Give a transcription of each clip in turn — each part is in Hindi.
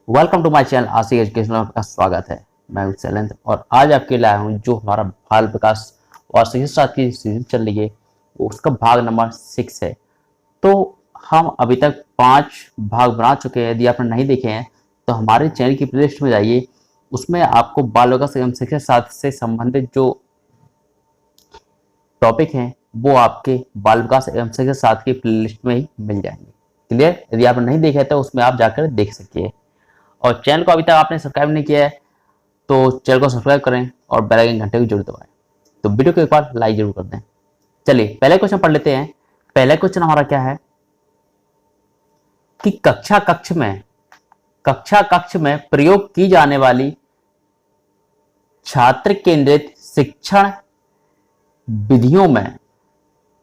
Welcome to my channel Ashiq education में आपका स्वागत है। मैं हूं शैलेंद्र और आज आपके लाया हूं जो हमारा बाल विकास और शिक्षा शास्त्र की सीरीज चल रही है उसका भाग नंबर 6 है। तो हम अभी तक 5 भाग बना चुके हैं। यदि आपने नहीं देखे हैं तो हमारे चैनल की प्लेलिस्ट में जाइए, उसमें आपको बाल विकास एवं शिक्षा शास्त्र से संबंधित जो टॉपिक हैं वो आपके बाल विकास एवं शिक्षा शास्त्र की प्लेलिस्ट में ही मिल जाएंगे। क्लियर? यदि आपने नहीं देखा है तो उसमें आप जाकर देख सकते। और चैनल को अभी तक आपने सब्सक्राइब नहीं किया है तो चैनल को सब्सक्राइब करें और बेल आइकन घंटे को जरूर दबाएं। तो वीडियो को एक बार लाइक जरूर कर दें। चलिए पहले क्वेश्चन पढ़ लेते हैं। पहले क्वेश्चन हमारा क्या है कि कक्षा कक्ष में प्रयोग की जाने वाली छात्र केंद्रित शिक्षण विधियों में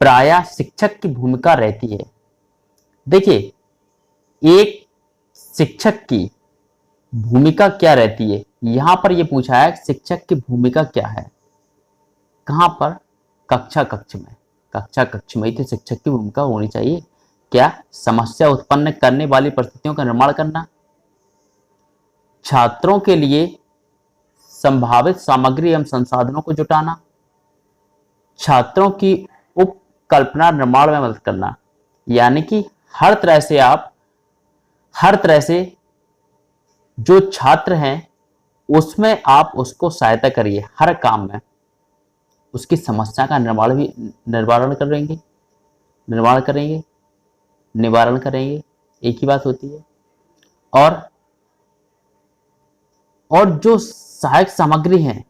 प्रायः शिक्षक की भूमिका रहती है। देखिए, एक शिक्षक की भूमिका क्या रहती है, यहां पर यह पूछा है शिक्षक की भूमिका क्या है। कहां पर? कक्षा कक्ष में ही तो शिक्षक की भूमिका होनी चाहिए। क्या? समस्या उत्पन्न करने वाली परिस्थितियों का निर्माण करना, छात्रों के लिए संभावित सामग्री एवं संसाधनों को जुटाना, छात्रों की उपकल्पना निर्माण में मदद करना। यानी कि हर तरह से जो छात्र हैं उसमें आप उसको सहायता करिए, हर काम में उसकी समस्या का निवारण करेंगे, एक ही बात होती है। और जो सहायक सामग्री है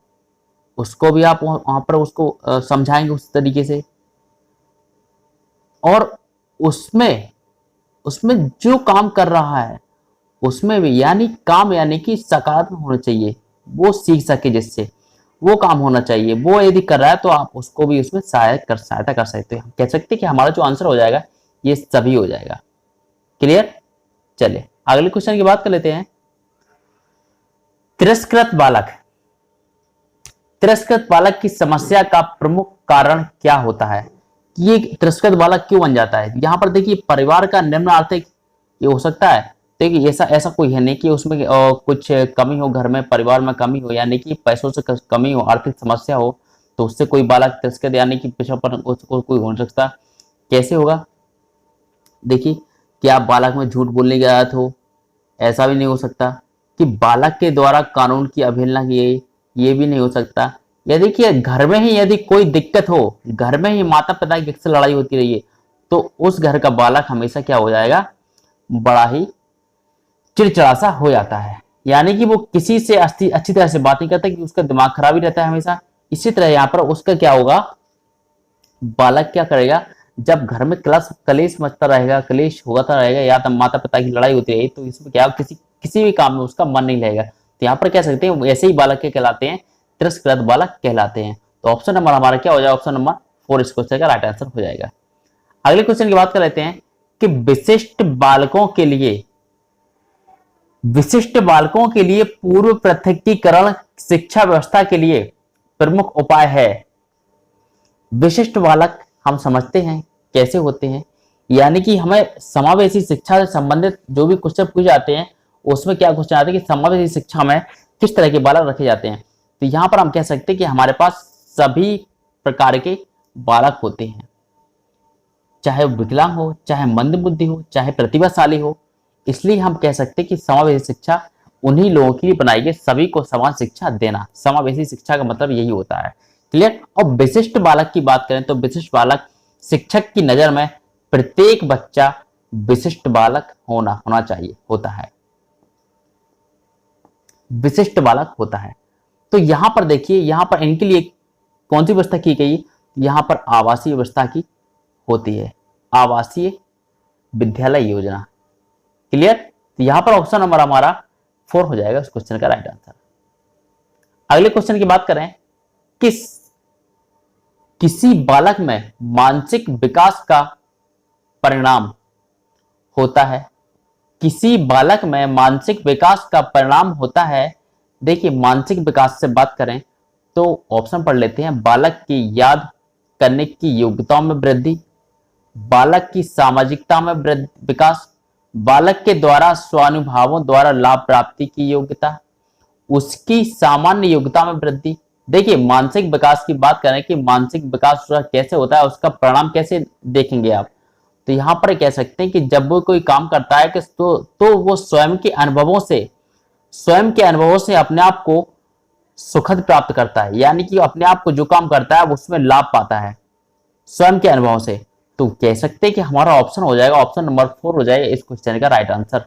उसको भी आप वहां पर उसको समझाएंगे उस तरीके से। और उसमें जो काम कर रहा है उसमें भी यानी कि सकारात्मक होना चाहिए, वो सीख सके, जिससे वो काम होना चाहिए। वो यदि कर रहा है तो आप उसको भी उसमें सहायता कर सकते हैं। कह सकते हैं कि हमारा जो आंसर हो जाएगा ये सभी हो जाएगा। क्लियर? चलिए अगले क्वेश्चन की बात कर लेते हैं। तिरस्कृत बालक की समस्या का प्रमुख कारण क्या होता है? ये तिरस्कृत बालक क्यों बन जाता है? यहां पर देखिए, परिवार का निम्न आर्थिक ये हो सकता है। देखिए, ऐसा कोई है नहीं कि उसमें कुछ कमी हो, घर में परिवार में कमी हो, यानी कि पैसों से कमी हो, आर्थिक समस्या हो, तो उससे कोई बालक तिरस्कृत यानी कि पिछड़ापन कोई हो नहीं सकता। कैसे होगा? देखिए, क्या बालक में झूठ बोलने की आदत हो? ऐसा भी नहीं हो सकता। कि बालक के द्वारा कानून की अवहेलना की गई, ये भी नहीं हो सकता। या देखिए, घर में ही यदि कोई दिक्कत हो, घर में ही माता पिता की अक्सर लड़ाई होती रही है, तो उस घर का बालक हमेशा क्या हो जाएगा? बड़ा ही चिड़चिड़ा सा हो जाता है। यानी कि वो किसी से अच्छी तरह से बात नहीं करता, कि उसका दिमाग खराब ही रहता है हमेशा। इसी तरह यहाँ पर उसका क्या होगा? बालक क्या करेगा? जब घर में कलेश मचता रहेगा, कलेश होता रहेगा, या तो माता पिता की लड़ाई होती रहेगी, तो इसमें क्या किसी भी काम में उसका मन नहीं लगेगा। तो यहाँ पर कह सकते हैं ऐसे ही बालक के कहलाते हैं, तिरस्कृत बालक कहलाते हैं। तो ऑप्शन नंबर हमारा क्या हो जाएगा? ऑप्शन नंबर 4 इस क्वेश्चन का राइट आंसर हो जाएगा। अगले क्वेश्चन की बात कर लेते हैं कि विशिष्ट बालकों के लिए पूर्व पृथकीकरण शिक्षा व्यवस्था के लिए प्रमुख उपाय है। विशिष्ट बालक हम समझते हैं कैसे होते हैं, यानी कि हमें समावेशी शिक्षा से संबंधित जो भी क्वेश्चन पूछे जाते हैं उसमें क्या क्वेश्चन आते हैं कि समावेशी शिक्षा में किस तरह के बालक रखे जाते हैं। तो यहां पर हम कह सकते हैं कि हमारे पास सभी प्रकार के बालक होते हैं, चाहे वो विकलांग हो, चाहे मंदबुद्धि हो, चाहे प्रतिभाशाली हो। इसलिए हम कह सकते हैं कि समावेशी शिक्षा उन्हीं लोगों के लिए बनाई गई, सभी को समान शिक्षा देना। समावेशी शिक्षा का मतलब यही होता है। क्लियर? और विशिष्ट बालक की बात करें तो विशिष्ट बालक, शिक्षक की नजर में प्रत्येक बच्चा विशिष्ट बालक होना चाहिए, होता है, विशिष्ट बालक होता है। तो यहां पर देखिए, यहां पर इनके लिए कौन सी व्यवस्था की गई? यहां पर आवासीय व्यवस्था की होती है, आवासीय विद्यालय योजना। क्लियर? तो यहां पर ऑप्शन नंबर हमारा 4 हो जाएगा उस क्वेश्चन का राइट आंसर। अगले क्वेश्चन की बात करें, किसी बालक में मानसिक विकास का परिणाम होता है। किसी बालक में मानसिक विकास का परिणाम होता है। देखिए, मानसिक विकास से बात करें तो ऑप्शन पढ़ लेते हैं। बालक की याद करने की योग्यताओं में वृद्धि, बालक की सामाजिकता में विकास, बालक के द्वारा स्वानुभावों द्वारा लाभ प्राप्ति की योग्यता, उसकी सामान्य योग्यता में वृद्धि। देखिए मानसिक विकास की बात करें कि मानसिक विकास उसका कैसे होता है, उसका परिणाम कैसे देखेंगे आप, तो यहां पर कह सकते हैं कि जब वो कोई काम करता है कि तो वो स्वयं के अनुभवों से अपने आप को सुखद प्राप्त करता है, यानी कि अपने आप को जो काम करता है उसमें लाभ पाता है स्वयं के अनुभव से। तो कह सकते हैं कि हमारा ऑप्शन हो जाएगा, ऑप्शन नंबर 4 हो जाएगा इस क्वेश्चन का राइट आंसर।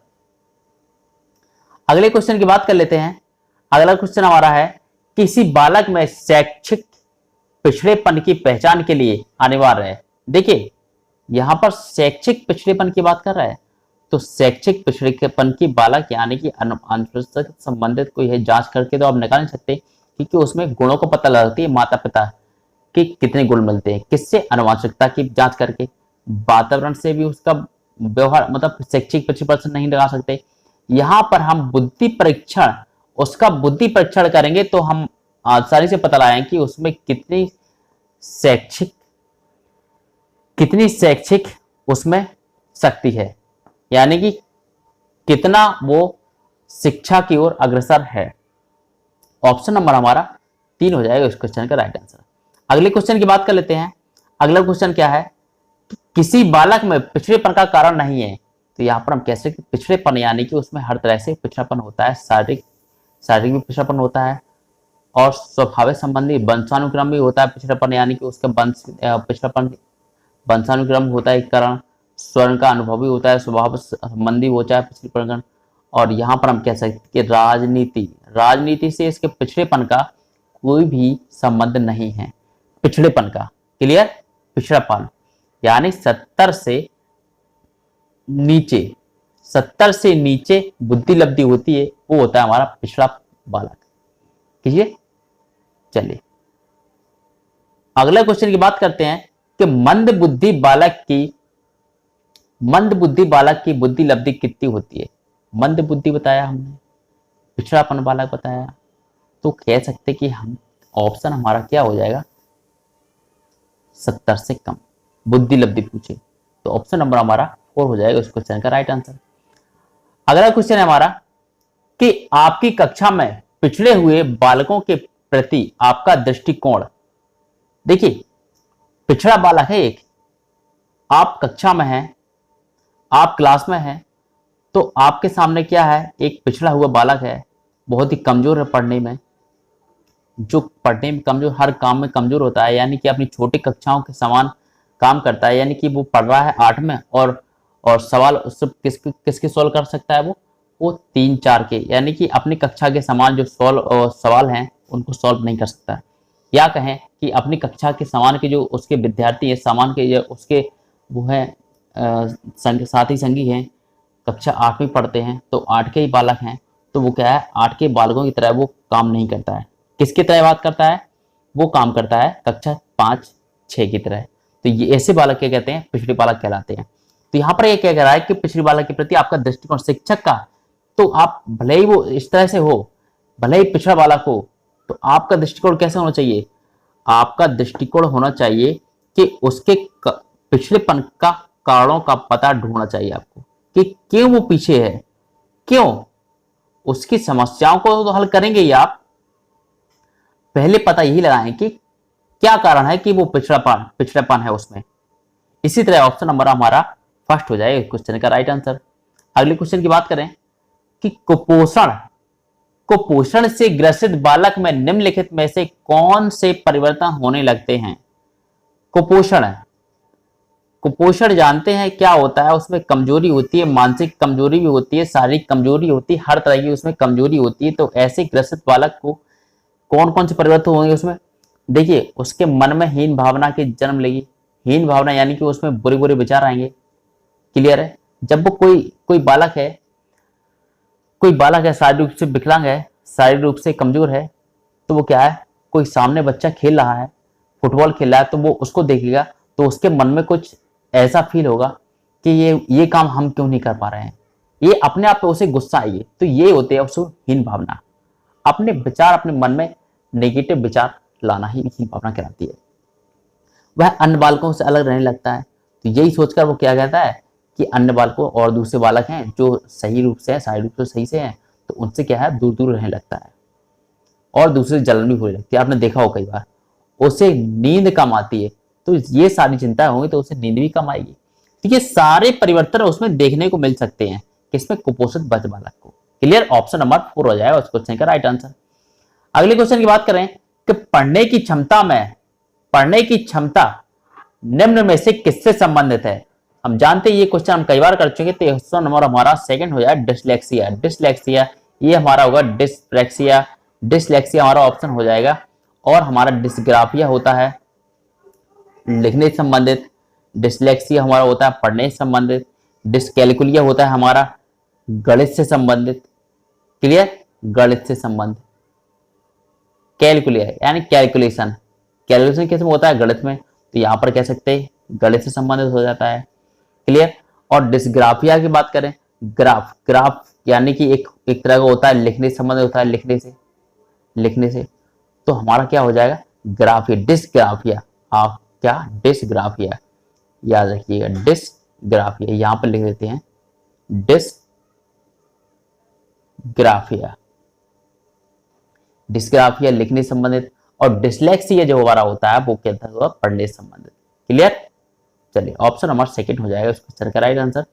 अगले क्वेश्चन की बात कर लेते हैं। अगला क्वेश्चन हमारा है, किसी बालक में शैक्षिक पिछड़ेपन की पहचान के लिए अनिवार्य है। देखिए यहां पर शैक्षिक पिछड़ेपन की बात कर रहा है, तो शैक्षिक पिछड़ेपन की बालक यानी कि अनुपात संबंधित कोई है, जांच करके तो आप निकाल नहीं सकते, क्योंकि उसमें गुणों को पता लगती है माता पिता कि कितने गुण मिलते हैं, किससे, अनुवांशिकता की जांच करके। वातावरण से भी उसका व्यवहार मतलब शैक्षिक 25% नहीं लगा सकते। यहां पर हम उसका बुद्धि परीक्षण करेंगे तो हम आसानी से पता लगाएंगे कि उसमें कितनी शैक्षिक उसमें शक्ति है, यानी कि कितना वो शिक्षा की ओर अग्रसर है। ऑप्शन नंबर हमारा 3 हो जाएगा इस क्वेश्चन का राइट आंसर। अगले क्वेश्चन की बात कर लेते हैं। अगला क्वेश्चन क्या है, किसी बालक में पिछड़ेपन का कारण नहीं है, तो यहां पर हम कह सकते हैं पिछड़ेपन यानी कि उसमें हर तरह से पिछड़ापन होता है, शारीरिक भी पिछड़ापन होता है और स्वभाविक संबंधी वंशानुक्रम भी होता है पिछड़ापन, यानी कि उसका पिछड़ापन वंशानुक्रम होता है एक कारण, स्वर्ण का अनुभव भी होता है, स्वभाव संबंधी होता है पिछड़ेपन। और यहाँ पर हम कह सकते हैं कि राजनीति से इसके पिछड़ेपन का कोई भी संबंध नहीं है। पिछड़ेपन का क्लियर, पिछड़ापन यानी 70 से नीचे बुद्धि लब्धि होती है, वो होता है हमारा पिछड़ा बालक। कीजिए चलिए अगला क्वेश्चन की बात करते हैं कि मंद बुद्धि बालक की बुद्धि लब्धि कितनी होती है। मंद बुद्धि बताया हमने, पिछड़ापन बालक बताया, तो कह सकते कि हम ऑप्शन हमारा क्या हो जाएगा, 70 से कम बुद्धि लब्धि पूछे तो ऑप्शन नंबर हमारा 4 हो जाएगा उस क्वेश्चन का राइट आंसर। अगला क्वेश्चन है हमारा कि आपकी कक्षा में पिछड़े हुए बालकों के प्रति आपका दृष्टिकोण। देखिए पिछड़ा बालक है एक, आप कक्षा में हैं, आप क्लास में हैं, तो आपके सामने क्या है, एक पिछड़ा हुआ बालक है, बहुत ही कमजोर है पढ़ने में, जो पढ़ने में कमजोर, हर काम में कमजोर होता है, यानी कि अपनी छोटी कक्षाओं के समान काम करता है, यानी कि वो पढ़ रहा है 8 में और सवाल सब किसके सॉल्व कर सकता है, वो 3-4 के, यानी कि अपनी कक्षा के समान जो सवाल हैं उनको सॉल्व नहीं कर सकता। या कहें कि अपनी कक्षा के समान के जो उसके विद्यार्थी हैं, समान के उसके वो हैं साथी संगी हैं, कक्षा 8 में पढ़ते हैं, तो 8 के ही बालक हैं, तो वो क्या है, 8 के बालकों की तरह वो काम नहीं करता है। किसकी तरह बात करता है, वो काम करता है कक्षा 5-6 की तरह। तो ये ऐसे बालक क्या कहते हैं, पिछड़े बालक कहलाते हैं। तो यहाँ पर ये क्या कह रहा है कि पिछड़े बालक के प्रति आपका दृष्टिकोण शिक्षक का, तो आप भले ही वो इस तरह से हो, भले ही पिछड़ा बालक हो, तो आपका दृष्टिकोण कैसे होना चाहिए, आपका दृष्टिकोण होना चाहिए कि उसके पिछड़ेपन का कारणों का पता ढूंढना चाहिए आपको कि क्यों वो पीछे है, क्यों, उसकी समस्याओं को तो हल करेंगे ही आप, पहले पता यही लगाएं कि क्या कारण है कि वो पिछड़ापन है उसमें। इसी तरह ऑप्शन नंबर हमारा फर्स्ट हो जाएगा क्वेश्चन का राइट आंसर। अगले क्वेश्चन की बात करें कि कुपोषण से ग्रसित बालक में निम्नलिखित में से कौन से परिवर्तन होने लगते हैं। कुपोषण जानते हैं क्या होता है, उसमें कमजोरी होती है, मानसिक कमजोरी भी होती है, शारीरिक कमजोरी होती है, हर तरह की उसमें कमजोरी होती है। तो ऐसे ग्रसित बालक को कौन कौन से परिवर्तन होंगे उसमें, देखिए उसके मन में हीन भावना की जन्म लेगी। हीन भावना यानी कि उसमें बुरे बुरे विचार आएंगे। क्लियर है, जब वो कोई बालक है शारीरिक रूप से विकलांग है, शारीरिक रूप से कमजोर है, तो वो क्या है, कोई सामने बच्चा खेल रहा है, फुटबॉल खेल रहा है, तो वो उसको देखेगा तो उसके मन में कुछ ऐसा फील होगा कि ये काम हम क्यों नहीं कर पा रहे हैं, ये अपने आप पे उसे गुस्सा आएगी। तो ये होते हैं उसको हीन भावना, अपने विचार, अपने मन में नेगेटिव विचार लाना ही हीन भावना कहलाती है। वह अन्य बालकों से अलग रहने लगता है, तो यही सोचकर वो क्या कहता है कि अन्य बालकों और दूसरे बालक हैं जो सही रूप से हैं, शारीरिक रूप से सही से हैं, तो उनसे क्या है, दूर दूर रहने लगता है और दूसरे से जलन भी होने लगती है। आपने देखा हो कई बार, उसे नींद कम आती है, तो ये सारी चिंताएं होंगी तो उसे नींद भी कम आएगी। तो ये सारे परिवर्तन उसमें देखने को मिल सकते हैं किसमें, कुपोषित बच्चे बालक को। क्लियर, ऑप्शन नंबर 4 हो जाएगा उस क्वेश्चन का राइट आंसर। अगले क्वेश्चन की बात करें कि पढ़ने की क्षमता निम्न में से किससे संबंधित है। हम जानते हैं ये क्वेश्चन हम कई बार कर चुके, तो ऑप्शन नंबर हमारा सेकंड हो जाए डिसलेक्सिया। डिसलेक्सिया ये हमारा होगा डिसलेक्सिया, डिसलेक्सिया हमारा ऑप्शन हो जाएगा। और हमारा डिसग्राफिया होता है लिखने से संबंधित, डिसलेक्सिया हमारा होता है पढ़ने से संबंधित, डिसकैलकुलिया होता है हमारा गणित से संबंधित। क्लियर, गणित से संबंधित, कैलकुलिया यानी कैलकुलेशन, कैलकुलेशन किस में होता है, गणित में, तो यहां पर कह सकते हैं गणित से संबंधित हो जाता है। क्लियर। और डिसग्राफिया की बात करें, ग्राफ यानी कि एक तरह का होता है लिखने से संबंधित होता है, लिखने से, तो हमारा क्या हो जाएगा, ग्राफिया, डिसग्राफिया। आप क्या, डिसग्राफिया, याद रखिएगा डिसग्राफिया, यहां पर लिख देते हैं डिसग्राफिया। डिस्ग्राफिया लिखने से संबंधित, और डिसलेक्सिया जो हमारा होता है वो कहता है पढ़ने से संबंधित। क्लियर, चलिए ऑप्शन नंबर सेकंड हो जाएगा इस क्वेश्चन का राइट आंसर।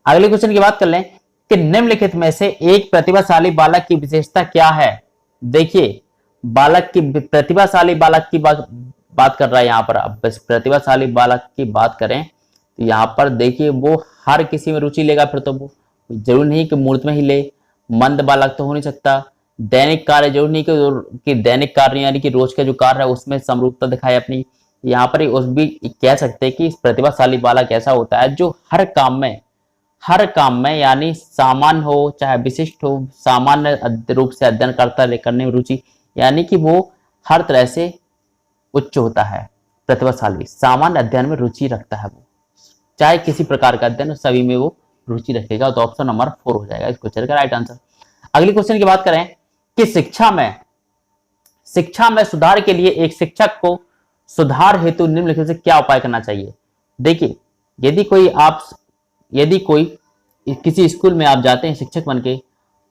अगले क्वेश्चन की बात कर लें कि निम्नलिखित में से एक प्रतिभाशाली बालक की विशेषता क्या है। देखिए, बालक की प्रतिभाशाली बालक की बात कर रहा है यहाँ पर। अब प्रतिभाशाली बालक की बात करें तो यहाँ पर देखिए वो हर किसी में रुचि लेगा, फिर तो वो जरूर नहीं कि मूर्त में ही ले, मंद बालक तो हो नहीं सकता, दैनिक कार्य जरूर नहीं कि दैनिक कार्य यानी कि रोज का जो कार्य है उसमें समरूपता दिखाए अपनी। यहाँ पर उस भी कह सकते हैं कि प्रतिभाशाली बालक ऐसा होता है जो हर काम में यानी सामान्य हो चाहे विशिष्ट हो, सामान्य रूप से अध्ययन करने में रुचि, यानी कि वो हर तरह से उच्च होता है। प्रतिभाशाली सामान्य अध्ययन में रुचि रखता है, वो चाहे किसी प्रकार का अध्ययन सभी में वो रुचि रखेगा, तो ऑप्शन नंबर 4 हो जाएगा इस क्वेश्चन का राइट आंसर। अगली क्वेश्चन की बात करें कि शिक्षा में सुधार के लिए एक शिक्षक को सुधार हेतु निम्नलिखित से क्या उपाय करना चाहिए। देखिए, यदि कोई किसी स्कूल में आप जाते हैं शिक्षक बनके,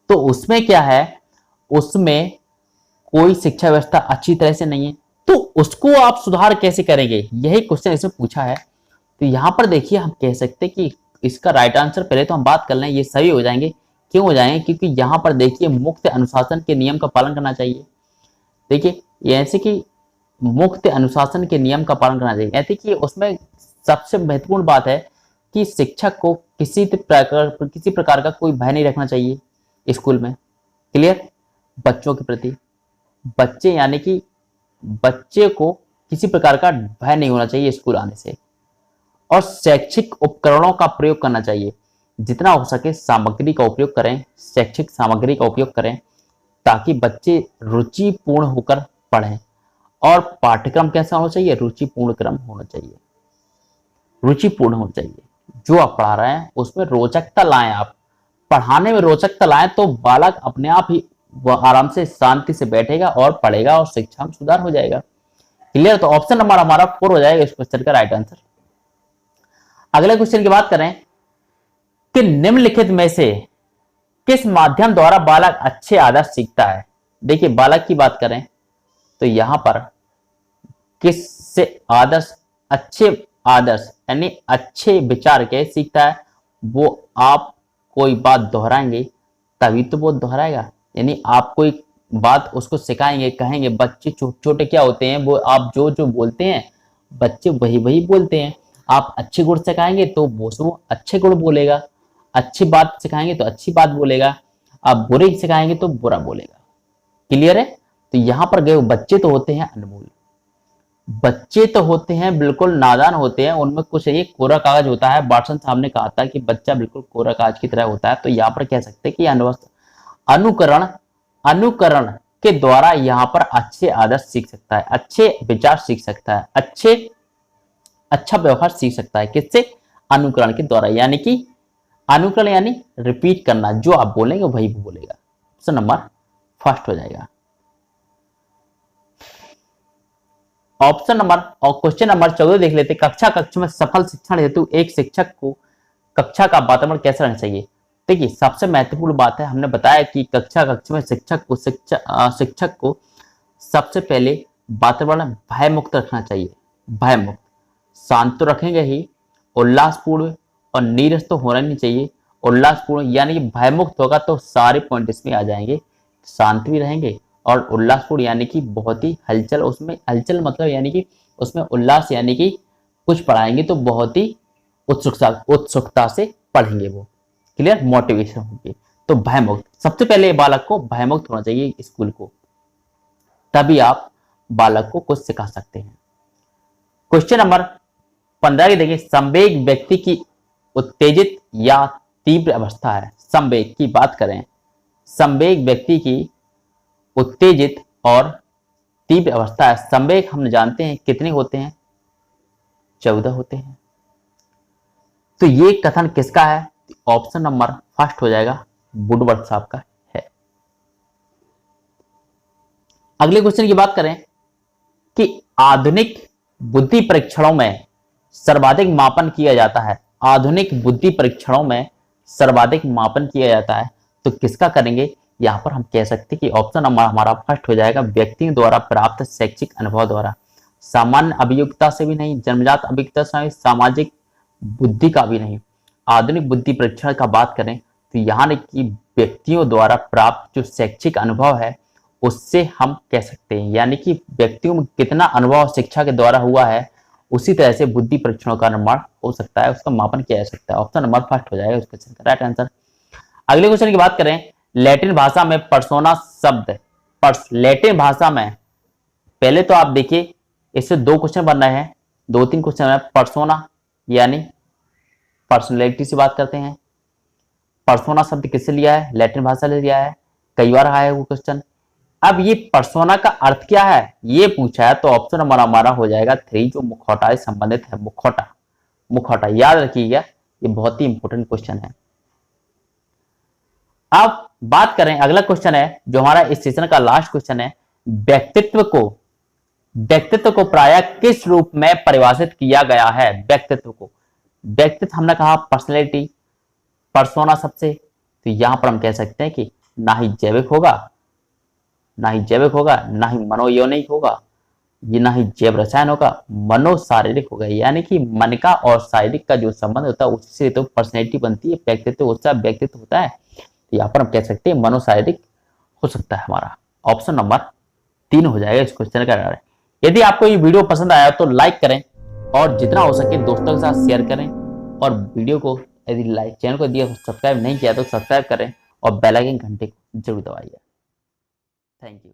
तो उसमें क्या है, उसमें कोई शिक्षा व्यवस्था अच्छी तरह से नहीं है, तो उसको आप सुधार कैसे करेंगे, यही क्वेश्चन इसमें पूछा है। तो यहां पर देखिए हम कह सकते हैं कि इसका राइट आंसर पहले तो हम बात कर लें, ये सही हो जाएंगे। क्यों हो जाएंगे, क्योंकि यहां पर देखिए मुक्त अनुशासन के नियम का पालन करना चाहिए। देखिए ऐसे कि मुक्त अनुशासन के नियम का पालन करना चाहिए, ऐसे कि उसमें सबसे महत्वपूर्ण बात है कि शिक्षक को किसी प्रकार का कोई भय नहीं रखना चाहिए स्कूल में। क्लियर, बच्चों के प्रति, बच्चे यानी कि बच्चे को किसी प्रकार का भय नहीं होना चाहिए स्कूल आने से। और शैक्षिक उपकरणों का प्रयोग करना चाहिए, जितना हो सके सामग्री का उपयोग करें, शैक्षिक सामग्री का उपयोग करें, ताकि बच्चे रुचिपूर्ण होकर पढ़ें। और पाठ्यक्रम कैसा होना चाहिए, रुचिपूर्ण क्रम होना चाहिए, रुचिपूर्ण होना चाहिए। जो आप पढ़ा रहे हैं उसमें रोचकता लाएं, आप पढ़ाने में रोचकता लाएं, तो बालक अपने आप ही वह आराम से शांति से बैठेगा और पढ़ेगा और शिक्षा में सुधार हो जाएगा। क्लियर, तो ऑप्शन नंबर हमारा 4 हो जाएगा इस क्वेश्चन का राइट आंसर। अगले क्वेश्चन की बात करें कि निम्नलिखित में से किस माध्यम द्वारा बालक अच्छे आदर्श सीखता है। देखिए, बालक की बात करें तो यहां पर किससे अच्छे आदर्श यानी अच्छे विचार के सीखता है, वो आप कोई बात दोहराएंगे तभी तो वो दोहराएगा। यानी आप कोई बात उसको सिखाएंगे, कहेंगे, बच्चे छोटे छोटे क्या होते हैं, वो आप जो जो बोलते हैं बच्चे वही वही बोलते हैं। आप अच्छे गुण सिखाएंगे तो वो अच्छे गुण बोलेगा, अच्छी बात सिखाएंगे तो अच्छी बात बोलेगा, आप बुरे सिखाएंगे तो बुरा बोलेगा। क्लियर है, तो यहां पर गए बच्चे तो होते हैं अनमोल, बच्चे तो होते हैं बिल्कुल नादान होते हैं, उनमें कुछ एक कोरा कागज होता है। वाटसन साहब ने कहा था कि बच्चा बिल्कुल कोरा कागज की तरह होता है। तो यहाँ पर कह सकते हैं कि अनुकरण के द्वारा यहाँ पर अच्छे आदर्श सीख सकता है, अच्छे विचार सीख सकता है, अच्छा व्यवहार सीख सकता है। किससे, अनुकरण के द्वारा, यानी कि अनुकरण यानी रिपीट करना, जो आप बोलेंगे वही वो बोलेगा। ऑप्शन नंबर फर्स्ट हो जाएगा। ऑप्शन नंबर और क्वेश्चन नंबर 14 देख लेते। कक्षा में सफल शिक्षण हेतु एक शिक्षक को कक्षा का वातावरण कैसा रहना चाहिए। देखिए सबसे महत्वपूर्ण बात है, हमने बताया कि कक्षा में शिक्षक को सबसे पहले वातावरण भय मुक्त रखना चाहिए। भय मुक्त, शांत तो रखेंगे ही, उल्लासपूर्ण और नीरस तो होना नहीं चाहिए। उल्लासपूर्ण यानी कि भयमुक्त होगा तो सारे पॉइंट इसमें आ जाएंगे। शांत भी रहेंगे और उल्लासपूर्ण यानी कि बहुत ही हलचल, उसमें हलचल मतलब यानी कि उसमें उल्लास यानी कि कुछ पढ़ाएंगे तो बहुत ही उत्सुकता से पढ़ेंगे वो। क्लियर, मोटिवेशन होगी। तो भयमुक्त, सबसे पहले बालक को भयमुक्त होना चाहिए स्कूल को, तभी आप बालक को कुछ सिखा सकते हैं। क्वेश्चन नंबर 15 की देखिए, संवेग व्यक्ति की उत्तेजित या तीव्र अवस्था है। संवेग की बात करें, संवेग व्यक्ति की उत्तेजित और तीव्र अवस्था है। संवेग हम जानते हैं कितने होते हैं, 14 होते हैं। तो ये कथन किसका है, ऑप्शन नंबर फर्स्ट हो जाएगा, वुडवर्ड साहब का है। अगले क्वेश्चन की बात करें कि आधुनिक बुद्धि परीक्षणों में सर्वाधिक मापन किया जाता है। आधुनिक बुद्धि परीक्षणों में सर्वाधिक मापन किया जाता है, तो किसका करेंगे। यहां पर हम कह सकते हैं कि ऑप्शन नंबर हमारा फर्स्ट हो जाएगा, व्यक्तियों द्वारा प्राप्त शैक्षिक अनुभव द्वारा। सामान्य अभियोग्यता से भी नहीं, जन्मजात अभियोग्यता से नहीं, सामाजिक बुद्धि का भी नहीं। आधुनिक बुद्धि परीक्षण का बात करें तो यहाँ की व्यक्तियों द्वारा प्राप्त जो शैक्षिक अनुभव है उससे हम कह सकते हैं, यानी कि व्यक्तियों में कितना अनुभव शिक्षा के द्वारा हुआ है, उसी तरह से बुद्धि परीक्षणों का निर्माण हो सकता है, उसका मापन किया जा सकता है। ऑप्शन नंबर फर्स्ट हो जाएगा उस क्वेश्चन का राइट आंसर। अगले क्वेश्चन की बात करें, लैटिन भाषा में पर्सोना शब्द, लैटिन भाषा में, पहले तो आप देखिए इससे दो क्वेश्चन बन रहे हैं, 2-3 क्वेश्चन है। पर्सोना यानी पर्सनैलिटी से बात करते हैं। पर्सोना शब्द किससे लिया है, लैटिन भाषा से लिया है, कई बार आया है वो क्वेश्चन। अब ये पर्सोना का अर्थ क्या है ये पूछा है, तो ऑप्शन नंबर हमारा हो जाएगा 3, जो मुखौटा से संबंधित है। मुखौटा, मुखौटा याद रखिएगा, ये बहुत ही इंपॉर्टेंट क्वेश्चन है। अब बात करें, अगला क्वेश्चन है जो हमारा इस सेशन का लास्ट क्वेश्चन है, व्यक्तित्व को प्रायः किस रूप में परिभाषित किया गया है। व्यक्तित्व हमने कहा पर्सनैलिटी, पर्सोना सबसे, तो यहां पर हम कह सकते हैं कि ना ही जैविक होगा, ना ही मनोयौनिक होगा, ये ना ही जैव रसायन होगा, मनोशारीरिक होगा, यानी कि मन का और शारीरिक का जो संबंध होता है उससे तो पर्सनैलिटी बनती है, व्यक्तित्व उसका व्यक्तित्व होता है। तो यहाँ पर हम कह सकते हैं मनोशारीरिक हो सकता है हमारा। ऑप्शन नंबर 3 हो जाएगा इस क्वेश्चन का। यदि आपको ये वीडियो पसंद आया तो लाइक करें और जितना हो सके दोस्तों के साथ शेयर करें, और वीडियो को यदि चैनल को दिया सब्सक्राइब नहीं किया तो सब्सक्राइब करें और बेल आइकन घंटे को जरूर दबाइए। Thank you.